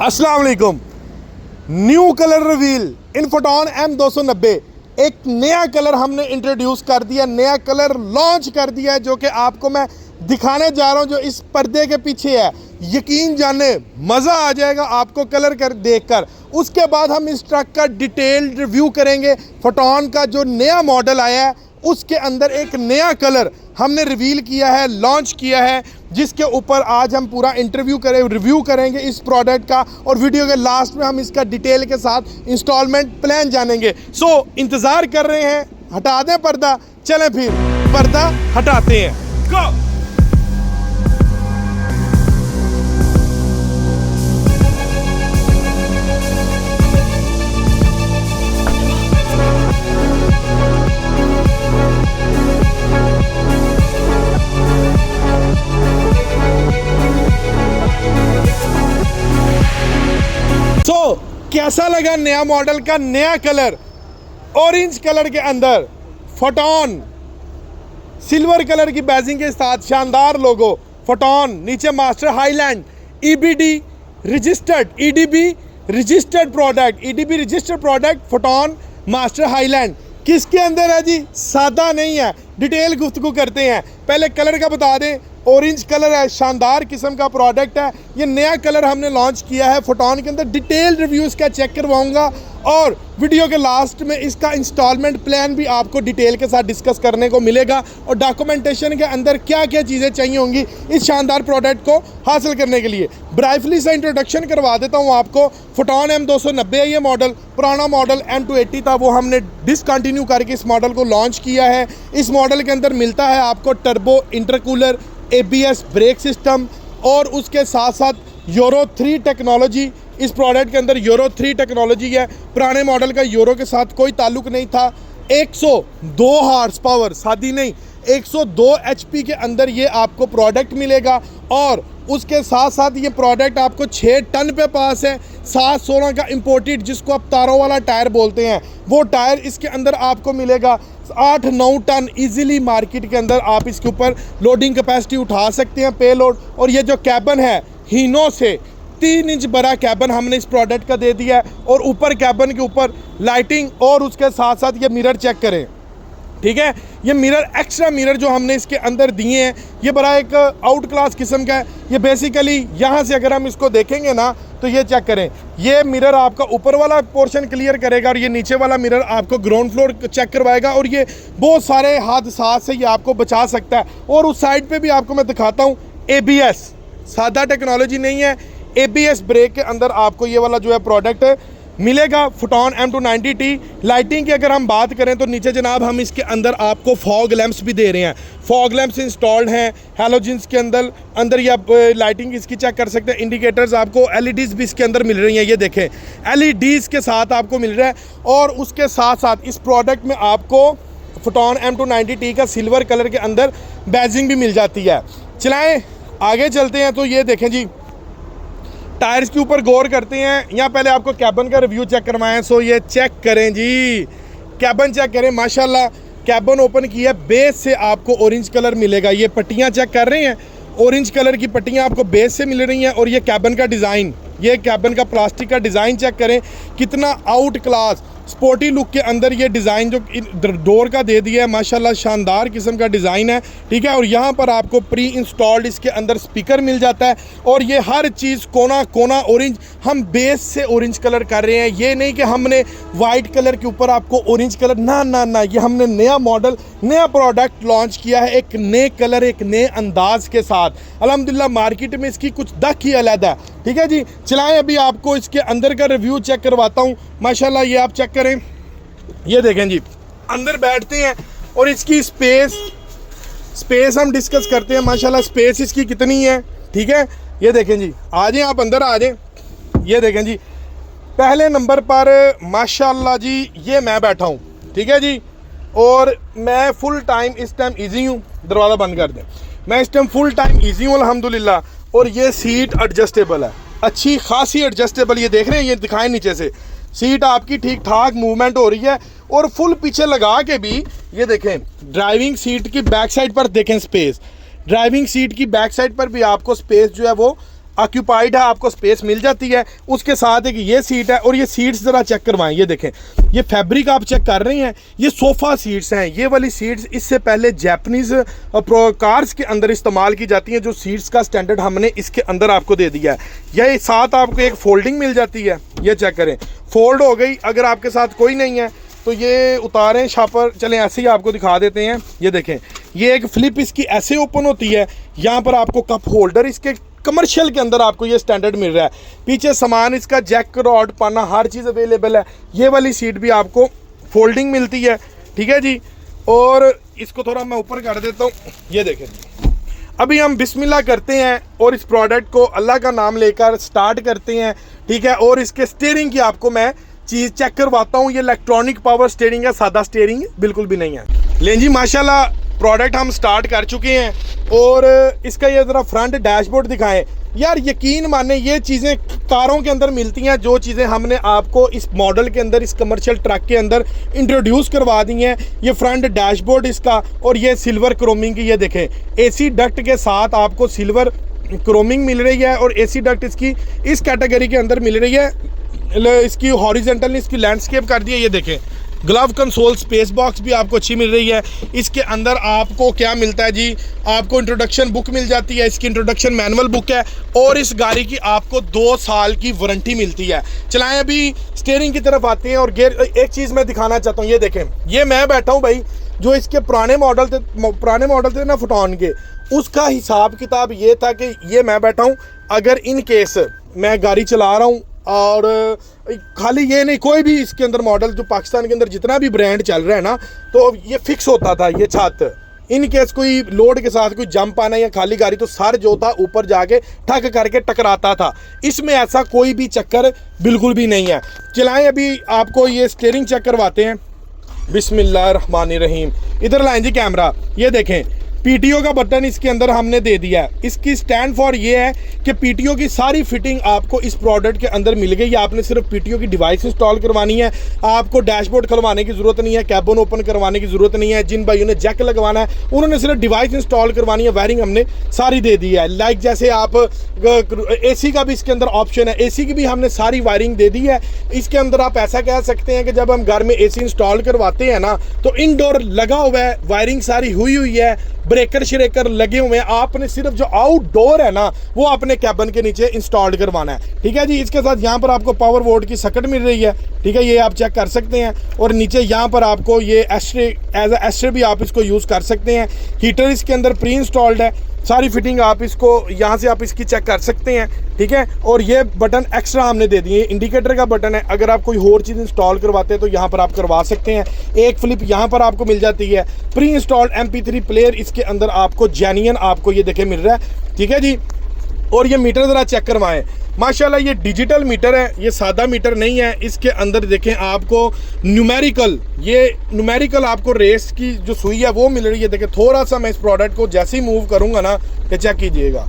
अस्सलाम वालेकुम। New colour reveal इन photon M290। एक नया कलर हमने इंट्रोड्यूस कर दिया, नया कलर लॉन्च कर दिया है जो कि आपको मैं दिखाने जा रहा हूं, जो इस पर्दे के पीछे है। यकीन जाने मज़ा आ जाएगा आपको कलर कर देखकर। उसके बाद हम इस ट्रक का डिटेल्ड रिव्यू करेंगे। फोटोन का जो नया मॉडल आया है उसके अंदर एक नया कलर हमने रिवील किया है, लॉन्च किया है, जिसके ऊपर आज हम पूरा रिव्यू करेंगे इस प्रोडक्ट का। और वीडियो के लास्ट में हम इसका डिटेल के साथ इंस्टॉलमेंट प्लान जानेंगे। सो इंतज़ार कर रहे हैं, हटा दें पर्दा, चलें फिर पर्दा हटाते हैं। गो। कैसा लगा नया मॉडल का नया कलर? ऑरेंज कलर के अंदर फोटोन सिल्वर कलर की बैजिंग के साथ शानदार लोगो फोटोन, नीचे master highland EBD registered EDB registered product photon master highland. किसके अंदर है जी? सादा नहीं है, डिटेल गुफ्तगू करते हैं। पहले कलर का बता दें, ऑरेंज कलर है, शानदार किस्म का प्रोडक्ट है। ये नया कलर हमने लॉन्च किया है फोटोन के अंदर। डिटेल रिव्यू इसका चेक करवाऊंगा और वीडियो के लास्ट में इसका इंस्टॉलमेंट प्लान भी आपको डिटेल के साथ डिस्कस करने को मिलेगा और डॉक्यूमेंटेशन के अंदर क्या क्या चीज़ें चाहिए होंगी इस शानदार प्रोडक्ट को हासिल करने के लिए। ब्राइटली से इंट्रोडक्शन करवा देता हूँ आपको। फोटोन M290 है ये मॉडल। पुराना मॉडल M280 था, वो हमने डिसकंटिन्यू करके इस मॉडल को लॉन्च किया है। इस मॉडल के अंदर मिलता है आपको turbo intercooler, ABS brake system और उसके साथ साथ यूरो 3 टेक्नोलॉजी। इस प्रोडक्ट के अंदर यूरो 3 टेक्नोलॉजी है। पुराने मॉडल का यूरो के साथ कोई ताल्लुक नहीं था। 102 हार्स पावर, सादी नहीं, 102 HP के अंदर ये आपको प्रोडक्ट मिलेगा। और उसके साथ साथ ये प्रोडक्ट आपको 6 टन पे पास है। 716 का इंपोर्टेड, जिसको आप तारों वाला टायर बोलते हैं, वो टायर इसके अंदर आपको मिलेगा। 8-9 टन इजीली मार्केट के अंदर आप इसके ऊपर लोडिंग कैपेसिटी उठा सकते हैं, पे लोड। और ये जो कैबन है, हीनो से 3 इंच बड़ा कैबन हमने इस प्रोडक्ट का दे दिया है। और ऊपर कैबन के ऊपर लाइटिंग और उसके साथ साथ ये मिरर चेक करें, ठीक है। ये मिरर, एक्स्ट्रा मिरर जो हमने इसके अंदर दिए हैं, ये बड़ा एक आउट क्लास किस्म का है। ये बेसिकली यहाँ से अगर हम इसको देखेंगे ना तो ये चेक करें, ये मिरर आपका ऊपर वाला पोर्शन क्लियर करेगा और ये नीचे वाला मिरर आपको ग्राउंड फ्लोर चेक करवाएगा। और ये बहुत सारे हादसात से ये आपको बचा सकता है। और उस साइड पे भी आपको मैं दिखाता हूँ, ABS सादा टेक्नोलॉजी नहीं है, ABS ब्रेक के अंदर आपको ये वाला जो है प्रोडक्ट मिलेगा फोटोन M290T। लाइटिंग की अगर हम बात करें तो नीचे जनाब हम इसके अंदर आपको फॉग लैंप्स भी दे रहे हैं। फॉग लैंप्स इंस्टॉल्ड हैं हैलोजन्स के अंदर ये आप लाइटिंग इसकी चेक कर सकते हैं। इंडिकेटर्स आपको LEDs भी इसके अंदर मिल रही हैं, ये देखें LEDs के साथ आपको मिल रहा है। और उसके साथ साथ इस प्रोडक्ट में आपको फोटोन M290T का सिल्वर कलर के अंदर बैजिंग भी मिल जाती है। चलाएँ आगे चलते हैं तो ये देखें जी, टायर्स के ऊपर गौर करते हैं। यहाँ पहले आपको कैबन का रिव्यू चेक करवाएं। सो ये चेक करें जी, कैबन चेक करें, माशाल्लाह कैबन ओपन किया, बेस से आपको ऑरेंज कलर मिलेगा। ये पट्टियाँ चेक कर रहे हैं, ऑरेंज कलर की पट्टियाँ आपको बेस से मिल रही हैं। और ये कैबन का डिज़ाइन, ये कैबन का प्लास्टिक का डिज़ाइन चेक करें, कितना आउट क्लास स्पोर्टी लुक के अंदर ये डिज़ाइन जो डोर का दे दिया है, माशाल्लाह शानदार किस्म का डिज़ाइन है, ठीक है। और यहाँ पर आपको प्री इंस्टॉल्ड इसके अंदर स्पीकर मिल जाता है। और ये हर चीज़ कोना कोना ऑरेंज, हम बेस से ऑरेंज कलर कर रहे हैं। ये नहीं कि हमने वाइट कलर के ऊपर आपको ऑरेंज कलर, ना ना ना, ये हमने नया मॉडल, नया प्रोडक्ट लॉन्च किया है एक नए कलर, एक नए अंदाज के साथ। अल्हम्दुलिल्लाह मार्केट में इसकी कुछ दख ही अलग है, ठीक है जी। चलाएं अभी आपको इसके अंदर का रिव्यू चेक करवाता हूँ। माशाल्लाह ये आप चेक करें, ये देखें जी, अंदर बैठते हैं और इसकी स्पेस हम डिस्कस करते हैं। माशाल्लाह स्पेस इसकी कितनी है, ठीक है। ये देखें जी, आ जाएं आप अंदर आ जाएं। ये देखें जी, पहले नंबर पर माशाल्लाह जी ये मैं बैठा हूँ, ठीक है जी। और मैं फुल टाइम इस टाइम ईजी हूँ, दरवाज़ा बंद कर दें, मैं इस टाइम फुल टाइम ईजी हूँ अल्हम्दुलिल्लाह। और ये सीट एडजस्टेबल है, अच्छी खासी एडजस्टेबल, ये देख रहे हैं, ये दिखाएं नीचे से सीट आपकी ठीक ठाक मूवमेंट हो रही है। और फुल पीछे लगा के भी ये देखें, ड्राइविंग सीट की बैक साइड पर देखें स्पेस, ड्राइविंग सीट की बैक साइड पर भी आपको स्पेस जो है वो ऑक्यूपाइड है, आपको स्पेस मिल जाती है। उसके साथ एक ये सीट है और ये सीट्स ज़रा चेक करवाएं, ये देखें, ये फैब्रिक आप चेक कर रहे हैं, ये सोफ़ा सीट्स हैं। ये वाली सीट्स इससे पहले जापानीज़ कार्स के अंदर इस्तेमाल की जाती हैं, जो सीट्स का स्टैंडर्ड हमने इसके अंदर आपको दे दिया है। यह साथ आपको एक फोल्डिंग मिल जाती है, ये चेक करें, फोल्ड हो गई। अगर आपके साथ कोई नहीं है तो ये उतारें शापर, चलें ऐसे ही आपको दिखा देते हैं। ये देखें, ये एक फ्लिप इसकी ऐसे ओपन होती है, यहाँ पर आपको कप होल्डर इसके कमर्शियल के अंदर आपको ये स्टैंडर्ड मिल रहा है। पीछे सामान इसका जैक रॉड पाना हर चीज़ अवेलेबल है। ये वाली सीट भी आपको फोल्डिंग मिलती है, ठीक है जी। और इसको थोड़ा मैं ऊपर कर देता हूँ, ये देखें। अभी हम बिस्मिल्लाह करते हैं और इस प्रोडक्ट को अल्लाह का नाम लेकर स्टार्ट करते हैं, ठीक है। और इसके स्टीयरिंग की आपको मैं चीज़ चेक करवाता हूँ। ये इलेक्ट्रॉनिक पावर स्टीयरिंग है, सादा स्टीयरिंग बिल्कुल भी नहीं है। लें जी, माशाल्लाह प्रोडक्ट हम स्टार्ट कर चुके हैं और इसका ये ज़रा फ्रंट डैशबोर्ड दिखाएं। यार यकीन माने ये चीज़ें कारों के अंदर मिलती हैं, जो चीज़ें हमने आपको इस मॉडल के अंदर, इस कमर्शियल ट्रक के अंदर इंट्रोड्यूस करवा दी हैं। ये फ्रंट डैशबोर्ड इसका, और ये सिल्वर क्रोमिंग की, ये देखें एसी डक्ट के साथ आपको सिल्वर क्रोमिंग मिल रही है। और एसी डक्ट इसकी इस कैटेगरी के अंदर मिल रही है। इसकी हॉरिजेंटल इसकी लैंडस्केप कर दी है, ये देखें। ग्लव कंसोल स्पेस बॉक्स भी आपको अच्छी मिल रही है। इसके अंदर आपको क्या मिलता है जी, आपको इंट्रोडक्शन बुक मिल जाती है, इसकी इंट्रोडक्शन मैनुअल बुक है। और इस गाड़ी की आपको 2 साल की वारंटी मिलती है। चलाएं, अभी स्टीयरिंग की तरफ आते हैं और गियर। एक चीज़ मैं दिखाना चाहता हूँ, ये देखें, ये मैं बैठा हूँ भाई, जो इसके पुराने मॉडल थे ना फोटॉन के, उसका हिसाब किताब ये था कि ये मैं बैठा हूँ, अगर इन केस मैं गाड़ी चला रहा हूँ, और खाली ये नहीं, कोई भी इसके अंदर मॉडल जो पाकिस्तान के अंदर जितना भी ब्रांड चल रहा है ना, तो ये फिक्स होता था ये छत। इन केस कोई लोड के साथ कोई जंप आना या खाली गाड़ी, तो सर जो था ऊपर जाके ठक करके टकराता था। इसमें ऐसा कोई भी चक्कर बिल्कुल भी नहीं है। चलाएं, अभी आपको ये स्टीयरिंग चेक करवाते हैं। बिस्मिल्लाहिर्रहमानिर्रहीम। इधर लाएं जी कैमरा, ये देखें, पीटीओ का बटन इसके अंदर हमने दे दिया है। इसकी स्टैंड फॉर ये है कि पीटीओ की सारी फिटिंग आपको इस प्रोडक्ट के अंदर मिल गई है। आपने सिर्फ पीटीओ की डिवाइस इंस्टॉल करवानी है, आपको डैशबोर्ड खुलवाने की ज़रूरत नहीं है, कैबिन ओपन करवाने की ज़रूरत नहीं है। जिन भाइयों ने जैक लगवाना है उन्होंने सिर्फ डिवाइस इंस्टॉल करवानी है। वायरिंग हमने सारी दे दी है। लाइक जैसे आप एसी का भी इसके अंदर ऑप्शन है, एसी की भी हमने सारी वायरिंग दे दी है। इसके अंदर आप ऐसा कह सकते हैं कि जब हम घर में एसी इंस्टॉल करवाते हैं ना, तो इनडोर लगा हुआ है, वायरिंग सारी हुई है, ब्रेकर श्रेकर लगे हुए हैं। आपने सिर्फ जो आउटडोर है ना, वो अपने कैबिन के नीचे इंस्टॉल करवाना है, ठीक है जी। इसके साथ यहाँ पर आपको पावर बोर्ड की सकट मिल रही है, ठीक है, ये आप चेक कर सकते हैं। और नीचे यहाँ पर आपको ये एस्ट्रे, एज ए एस्ट्रे भी आप इसको यूज़ कर सकते हैं। हीटर इसके अंदर प्री इंस्टॉल्ड है, सारी फिटिंग आप इसको यहाँ से आप इसकी चेक कर सकते हैं, ठीक है। और ये बटन एक्स्ट्रा हमने दे दिए, इंडिकेटर का बटन है। अगर आप कोई और चीज़ इंस्टॉल करवाते हैं तो यहाँ पर आप करवा सकते हैं। एक फ्लिप यहाँ पर आपको मिल जाती है। प्री इंस्टॉल्ड MP3 प्लेयर इसके अंदर आपको जेन्युइन आपको ये देखे मिल रहा है, ठीक है जी। और ये मीटर ज़रा चेक करवाएं, माशाल्लाह ये डिजिटल मीटर है, ये सादा मीटर नहीं है। इसके अंदर देखें आपको न्यूमेरिकल, ये न्यूमेरिकल आपको रेस की जो सुई है वो मिल रही है। देखें, थोड़ा सा मैं इस प्रोडक्ट को जैसे ही मूव करूँगा ना, ये चेक कीजिएगा,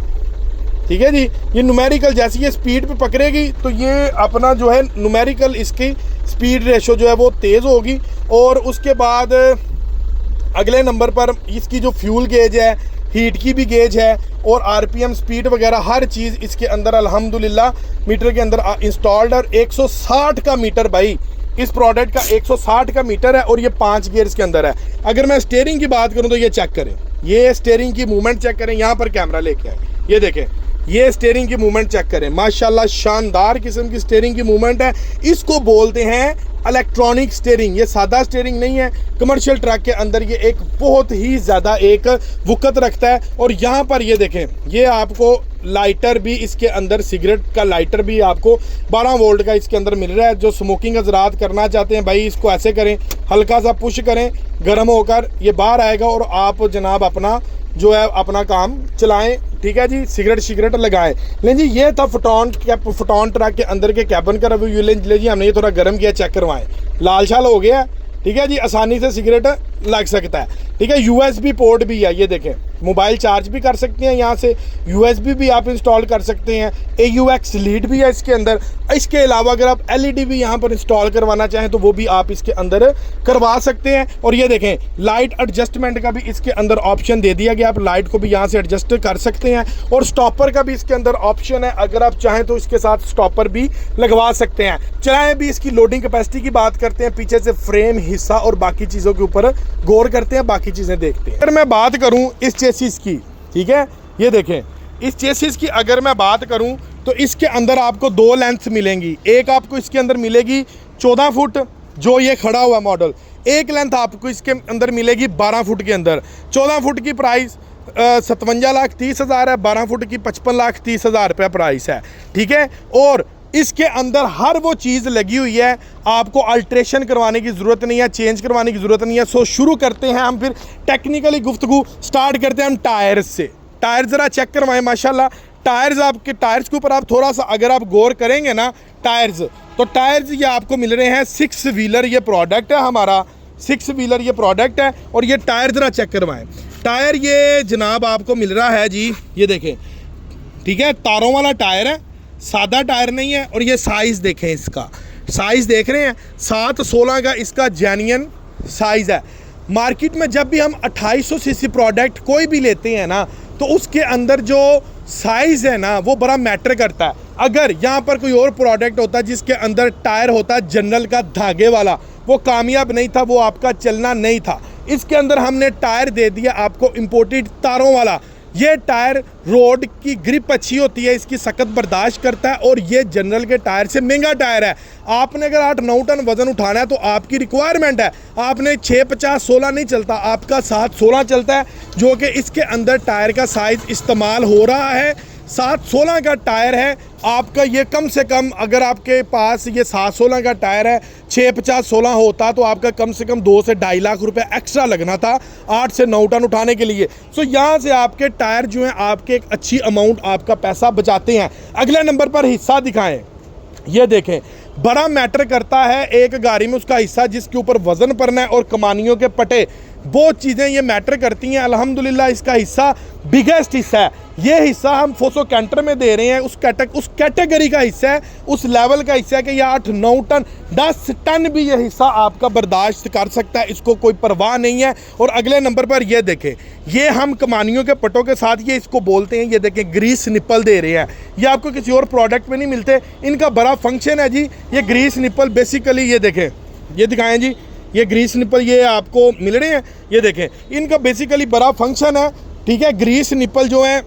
ठीक है जी। ये न्यूमेरिकल जैसे ये स्पीड पे पकड़ेगी तो ये अपना जो है न्यूमेरिकल इसकी स्पीड रेशो जो है वो तेज़ होगी। और उसके बाद अगले नंबर पर इसकी जो फ्यूल गेज है, हीट की भी गेज है, और RPM स्पीड वगैरह हर चीज़ इसके अंदर अल्हम्दुलिल्लाह मीटर के अंदर इंस्टॉल्ड है। 160 का मीटर भाई, इस प्रोडक्ट का 160 का मीटर है और ये 5 गियर्स के अंदर है। अगर मैं स्टीयरिंग की बात करूं तो ये चेक करें, ये स्टीयरिंग की मूवमेंट चेक करें। यहाँ पर कैमरा लेके आए, ये देखें, ये स्टीयरिंग की मूवमेंट चेक करें। माशाल्लाह शानदार किस्म की स्टीयरिंग की मूवमेंट है। इसको बोलते हैं इलेक्ट्रॉनिक स्टीयरिंग। ये सादा स्टीयरिंग नहीं है। कमर्शियल ट्रक के अंदर ये एक बहुत ही ज़्यादा एक वक़्त रखता है। और यहाँ पर ये देखें, ये आपको लाइटर भी इसके अंदर, सिगरेट का लाइटर भी आपको 12 वोल्ट का इसके अंदर मिल रहा है। जो स्मोकिंग हजरात करना चाहते हैं भाई, इसको ऐसे करें, हल्का सा पुश करें, गर्म होकर ये बाहर आएगा और आप जनाब अपना जो है अपना काम चलाएं, ठीक है जी। सिगरेट लगाएं। लें जी, ये था फोटॉन ट्रक के अंदर के कैबिन का रिव्यू। ले जी, हमने ये थोड़ा गर्म किया, चेक करवाएं, लाल शाल हो गया, ठीक है जी। आसानी से सिगरेट लग सकता है, ठीक है। USB पोर्ट भी है, ये देखें, मोबाइल चार्ज भी कर सकते हैं यहाँ से, USB भी आप इंस्टॉल कर सकते हैं, AUX लीड भी है इसके अंदर। इसके अलावा अगर आप LED भी यहाँ पर इंस्टॉल करवाना चाहें तो वो भी आप इसके अंदर करवा सकते हैं। और ये देखें, लाइट एडजस्टमेंट का भी इसके अंदर ऑप्शन दे दिया गया, आप लाइट को भी यहाँ से एडजस्ट कर सकते हैं। और स्टॉपर का भी इसके अंदर ऑप्शन है, अगर आप चाहें तो इसके साथ स्टॉपर भी लगवा सकते हैं। चलाएं भी इसकी लोडिंग कैपेसिटी की बात करते हैं, पीछे से फ्रेम, हिस्सा और बाकी चीज़ों के ऊपर गौर करते हैं, बाकी चीज़ें देखते हैं। अगर मैं बात करूँ इस चेसिस की, ठीक है, ये देखें, इस चेसिस की अगर मैं बात करूं तो इसके अंदर आपको 2 लेंथ मिलेंगी। एक आपको इसके अंदर मिलेगी 14 फुट जो ये खड़ा हुआ मॉडल, एक लेंथ आपको इसके अंदर मिलेगी 12 फुट के अंदर। 14 फुट की प्राइस 57,30,000 है, 12 फुट की 55,30,000 रुपये प्राइस है, ठीक है। और इसके अंदर हर वो चीज़ लगी हुई है, आपको अल्ट्रेशन करवाने की ज़रूरत नहीं है, चेंज करवाने की ज़रूरत नहीं है। सो शुरू करते हैं हम, फिर टेक्निकली गुफ्तगू स्टार्ट करते हैं हम टायर्स से। टायर ज़रा चेक करवाएं, माशाल्लाह टायर्स, आपके टायर्स के ऊपर आप थोड़ा सा अगर आप गौर करेंगे ना टायर्स, तो टायर्स ये आपको मिल रहे हैं 6 व्हीलर, ये प्रोडक्ट है हमारा 6 व्हीलर ये प्रोडक्ट है। और ये टायर ज़रा चेक करवाएं, टायर ये जनाब आपको मिल रहा है जी, ये देखें, ठीक है, तारों वाला टायर है, सादा टायर नहीं है। और ये साइज़ देखें, इसका साइज़ देख रहे हैं, 7/16 का इसका जेन्युइन साइज़ है। मार्केट में जब भी हम 2800 सीसी प्रोडक्ट कोई भी लेते हैं ना, तो उसके अंदर जो साइज़ है ना वो बड़ा मैटर करता है। अगर यहाँ पर कोई और प्रोडक्ट होता जिसके अंदर टायर होता जनरल का धागे वाला, वो कामयाब नहीं था, वो आपका चलना नहीं था। इसके अंदर हमने टायर दे दिया आपको इम्पोर्टेड तारों वाला। ये टायर रोड की ग्रिप अच्छी होती है, इसकी सख्त बर्दाश्त करता है, और ये जनरल के टायर से महंगा टायर है। आपने अगर 8-9 टन वज़न उठाना है तो आपकी रिक्वायरमेंट है, आपने 650-16 नहीं चलता, आपका 716 चलता है, जो कि इसके अंदर टायर का साइज़ इस्तेमाल हो रहा है। 716 का टायर है आपका, ये कम से कम अगर आपके पास ये 716 का टायर है, 650-16 होता तो आपका कम से कम 2 से 2.5 लाख रुपए एक्स्ट्रा लगना था 8 से 9 टन उठाने के लिए। सो यहाँ से आपके टायर जो हैं आपके एक अच्छी अमाउंट आपका पैसा बचाते हैं। अगले नंबर पर हिस्सा दिखाएं, ये देखें, बड़ा मैटर करता है एक गाड़ी में उसका हिस्सा जिसके ऊपर वज़न पड़ना है और कमानियों के पटे, वो चीज़ें ये मैटर करती हैं। अल्हम्दुलिल्लाह इसका हिस्सा बिगेस्ट हिस्सा है, ये हिस्सा हम फोसो कैंटर में दे रहे हैं, उस कैटेगरी का हिस्सा है, उस लेवल का हिस्सा है कि ये 8-9 टन 10 टन भी ये हिस्सा आपका बर्दाश्त कर सकता है, इसको कोई परवाह नहीं है। और अगले नंबर पर ये देखें, ये हम कमानियों के पटों के साथ ये इसको बोलते हैं, ये देखें ग्रीस निप्पल दे रहे हैं, ये आपको किसी और प्रोडक्ट में नहीं मिलते, इनका बड़ा फंक्शन है जी। ये ग्रीस निप्पल बेसिकली, ये देखें, ये दिखाएं जी, ये ग्रीस निप्पल ये आपको मिल रहे हैं, ये देखें, इनका बेसिकली बड़ा फंक्शन है, ठीक है। ग्रीस निप्पल जो है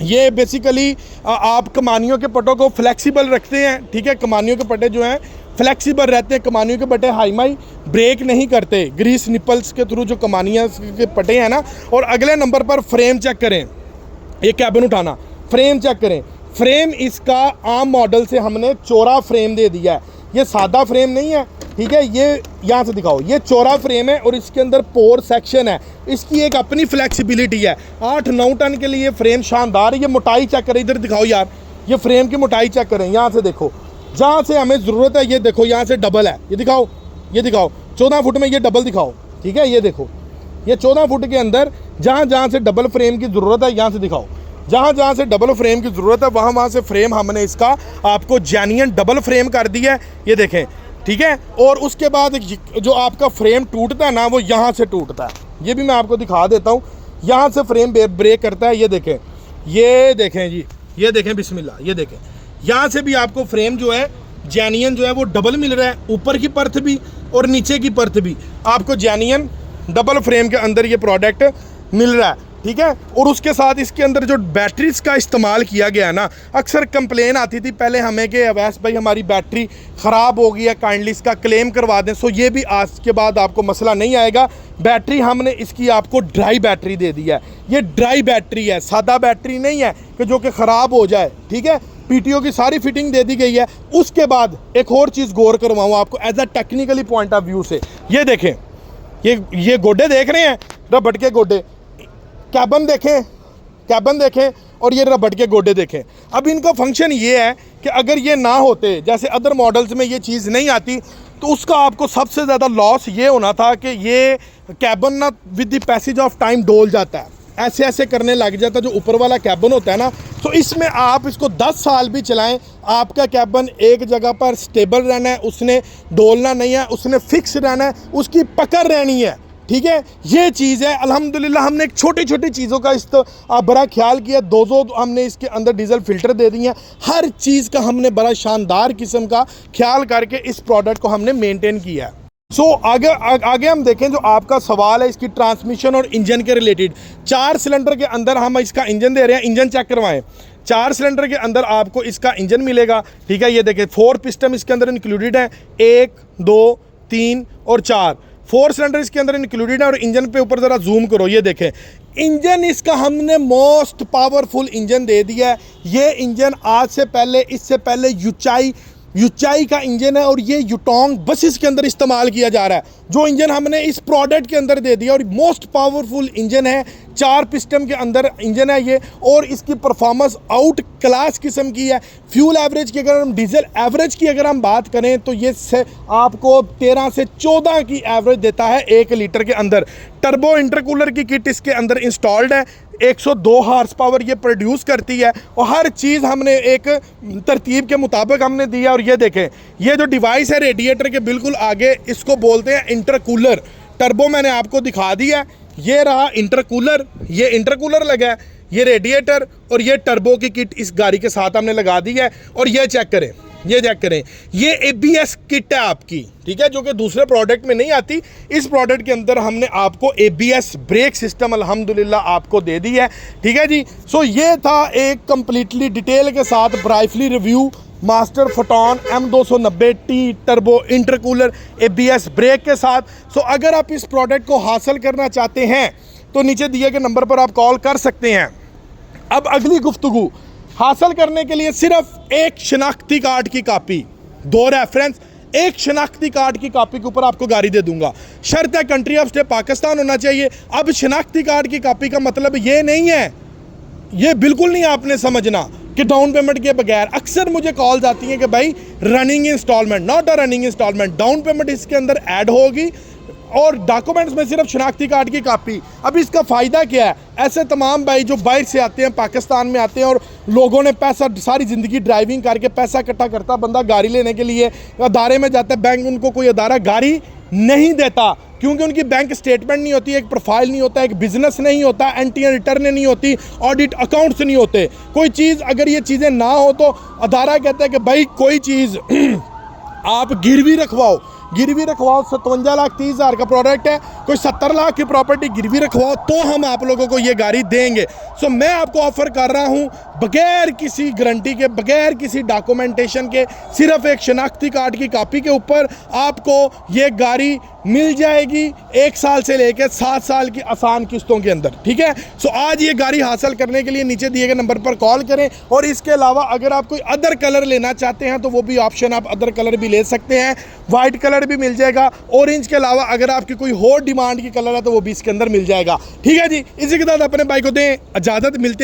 ये बेसिकली आप कमानियों के पटों को फ्लेक्सिबल रखते हैं, ठीक है। कमानियों के पट्टे जो हैं फ्लेक्सिबल रहते हैं, कमानियों के पट्टे हाईमाई ब्रेक नहीं करते ग्रीस निप्पल्स के थ्रू जो कमानियाँ के पट्टे हैं ना। और अगले नंबर पर फ्रेम चेक करें, ये कैबिन उठाना, फ्रेम चेक करें, फ्रेम इसका आम मॉडल से हमने चौड़ा फ्रेम दे दिया है, ये सादा फ्रेम नहीं है, ठीक है। ये यहाँ से दिखाओ, ये चौड़ा फ्रेम है और इसके अंदर पोर सेक्शन है, इसकी एक अपनी फ्लेक्सिबिलिटी है। 8-9 टन के लिए ये फ्रेम शानदार है। ये मोटाई चेक करें, इधर दिखाओ यार, ये फ्रेम की मोटाई चेक करें, यहाँ से देखो, जहाँ से हमें ज़रूरत है, ये देखो यहाँ से डबल है, ये दिखाओ, ये दिखाओ 14 फुट में ये डबल दिखाओ, ठीक है। ये देखो, ये 14 फुट के अंदर जहाँ जहाँ से डबल फ्रेम की ज़रूरत है, यहाँ से दिखाओ, जहाँ जहाँ से डबल फ्रेम की ज़रूरत है वहाँ वहाँ से फ्रेम हमने इसका आपको जेन्युइन डबल फ्रेम कर दिया है, ये देखें, ठीक है। और उसके बाद जो आपका फ्रेम टूटता है ना, वो यहाँ से टूटता है, ये भी मैं आपको दिखा देता हूँ, यहाँ से फ्रेम ब्रेक करता है, ये देखें, ये देखें जी, ये देखें बिस्मिल्लाह, ये देखें, यहाँ से भी आपको फ्रेम जो है जेन्युइन जो है वो डबल मिल रहा है, ऊपर की परत भी और नीचे की परत भी आपको जेन्युइन डबल फ्रेम के अंदर ये प्रोडक्ट मिल रहा है, ठीक है। और उसके साथ इसके अंदर जो बैटरीज का इस्तेमाल किया गया है ना, अक्सर कंप्लेन आती थी पहले हमें कि अवैस भाई हमारी बैटरी ख़राब हो गई है, काइंडली इसका क्लेम करवा दें। सो ये भी आज के बाद आपको मसला नहीं आएगा। बैटरी हमने इसकी आपको ड्राई बैटरी दे दी है, ये ड्राई बैटरी है, सादा बैटरी नहीं है कि जो कि ख़राब हो जाए, ठीक है। PTO की सारी फिटिंग दे दी गई है। उसके बाद एक और चीज़ गौर करवाऊँ आपको as a technically point of view से, ये देखें, ये गोडे देख रहे हैं, रबड़ के गोडे, कैबन देखें, कैबन देखें, और ये रबड़ के गोडे देखें। अब इनका फंक्शन ये है कि अगर ये ना होते, जैसे अदर मॉडल्स में ये चीज़ नहीं आती, तो उसका आपको सबसे ज़्यादा लॉस ये होना था कि ये कैबन ना with the passage of time डोल जाता है, ऐसे ऐसे करने लग जाता है जो ऊपर वाला कैबन होता है ना। तो इसमें आप इसको 10 साल भी चलाएं, आपका कैबन एक जगह पर स्टेबल रहना है, उसने डोलना नहीं है, उसने फिक्स रहना है, उसकी पकड़ रहनी है, ठीक है। ये चीज़ है। अल्हम्दुलिल्लाह हमने एक छोटी छोटी चीज़ों का बड़ा ख्याल किया। 2 हमने इसके अंदर डीजल फिल्टर दे दिए हैं, हर चीज़ का हमने बड़ा शानदार किस्म का ख्याल करके इस प्रोडक्ट को हमने मेंटेन किया है। आगे हम देखें जो आपका सवाल है इसकी ट्रांसमिशन और इंजन के रिलेटेड। 4 सिलेंडर के अंदर हम इसका इंजन दे रहे हैं, इंजन चेक करवाएं। 4 सिलेंडर के अंदर आपको इसका इंजन मिलेगा, ठीक है। ये देखें 4 पिस्टन इसके अंदर इंक्लूडेड है, 1 2 3 और 4 4 सिलेंडर इसके अंदर इंक्लूडेड है। और इंजन पे ऊपर ज़रा जूम करो, ये देखें इंजन इसका हमने मोस्ट पावरफुल इंजन दे दिया है। ये इंजन आज से पहले, इससे पहले यूचाई का इंजन है और ये यूटोंग बसेस के अंदर इस्तेमाल किया जा रहा है। जो इंजन हमने इस प्रोडक्ट के अंदर दे दिया और मोस्ट पावरफुल इंजन है, 4 पिस्टन के अंदर इंजन है ये, और इसकी परफॉर्मेंस आउट क्लास किस्म की है। फ्यूल एवरेज की अगर हम डीजल एवरेज की अगर हम बात करें तो ये आपको 13 से 14 की एवरेज देता है 1 लीटर के अंदर। टर्बो इंटरकूलर की किट इसके अंदर इंस्टॉल्ड है, 102 हार्स पावर ये प्रोड्यूस करती है और हर चीज़ हमने एक तरतीब के मुताबिक हमने दिया। और ये देखें ये जो डिवाइस है रेडिएटर के बिल्कुल आगे, इसको बोलते हैं इंटरकूलर। टर्बो मैंने आपको दिखा दिया, ये रहा इंटरकूलर, ये इंटरकूलर लगा है, ये रेडिएटर और ये टर्बो की किट इस गाड़ी के साथ हमने लगा दी है। और ये चेक करें, ये चेक करें, ये ABS किट है आपकी, ठीक है, जो कि दूसरे प्रोडक्ट में नहीं आती। इस प्रोडक्ट के अंदर हमने आपको ABS ब्रेक सिस्टम अल्हम्दुलिल्लाह आपको दे दी है, ठीक है जी। सो ये था एक कंप्लीटली डिटेल के साथ brightly review master Photon M290T turbo intercooler ABS brake के साथ। सो अगर आप इस प्रोडक्ट को हासिल करना चाहते हैं तो नीचे दिए गए नंबर पर आप कॉल कर सकते हैं। अब अगली गुफ्तगू हासिल करने के लिए सिर्फ एक शनाख्ती कार्ड की कॉपी, 2 रेफरेंस, एक शनाख्ती कार्ड की कॉपी के ऊपर आपको गाड़ी दे दूंगा। शर्त है कंट्री ऑफ स्टे पाकिस्तान होना चाहिए। अब शनाख्ती कार्ड की कॉपी का मतलब ये नहीं है, ये बिल्कुल नहीं आपने समझना कि डाउन पेमेंट के बगैर। अक्सर मुझे कॉल्स आती हैं कि भाई running installment, not a running installment, down payment इसके अंदर ऐड होगी और डॉक्यूमेंट्स में सिर्फ शनाख्ती कार्ड की कॉपी। अब इसका फ़ायदा क्या है? ऐसे तमाम भाई जो बाहर से आते हैं, पाकिस्तान में आते हैं और लोगों ने पैसा सारी ज़िंदगी ड्राइविंग करके पैसा इकट्ठा करता बंदा गाड़ी लेने के लिए अदारे में जाता है, बैंक उनको कोई अदारा गाड़ी नहीं देता क्योंकि उनकी बैंक स्टेटमेंट नहीं होती, एक प्रोफाइल नहीं होता, एक बिजनेस नहीं होता, एंट्री रिटर्न नहीं होती, ऑडिट अकाउंट्स नहीं होते। कोई चीज़ अगर ये चीज़ें ना हो तो अदारा कहता है कि भाई कोई चीज़ आप गिरवी रखवाओ, 57,30,000 का प्रोडक्ट है, कोई 70 लाख की प्रॉपर्टी गिरवी रखवाओ तो हम आप लोगों को ये गाड़ी देंगे। सो मैं आपको ऑफर कर रहा हूँ बगैर किसी गारंटी के, बगैर किसी डॉक्यूमेंटेशन के, सिर्फ एक शनाख्ती कार्ड की कॉपी के ऊपर आपको ये गाड़ी मिल जाएगी 1 साल से लेकर 7 साल की आसान किस्तों के अंदर, ठीक है। सो आज ये गाड़ी हासिल करने के लिए नीचे दिए गए नंबर पर कॉल करें। और इसके अलावा अगर आप कोई अदर कलर लेना चाहते हैं तो वो भी ऑप्शन, आप अदर कलर भी ले सकते हैं, वाइट कलर भी मिल जाएगा, ऑरेंज के अलावा अगर आपकी कोई और डिमांड की कलर है तो वो भी इसके अंदर मिल जाएगा, ठीक है जी। इसी के साथ अपने भाई को दें इजाज़त, मिलते हैं।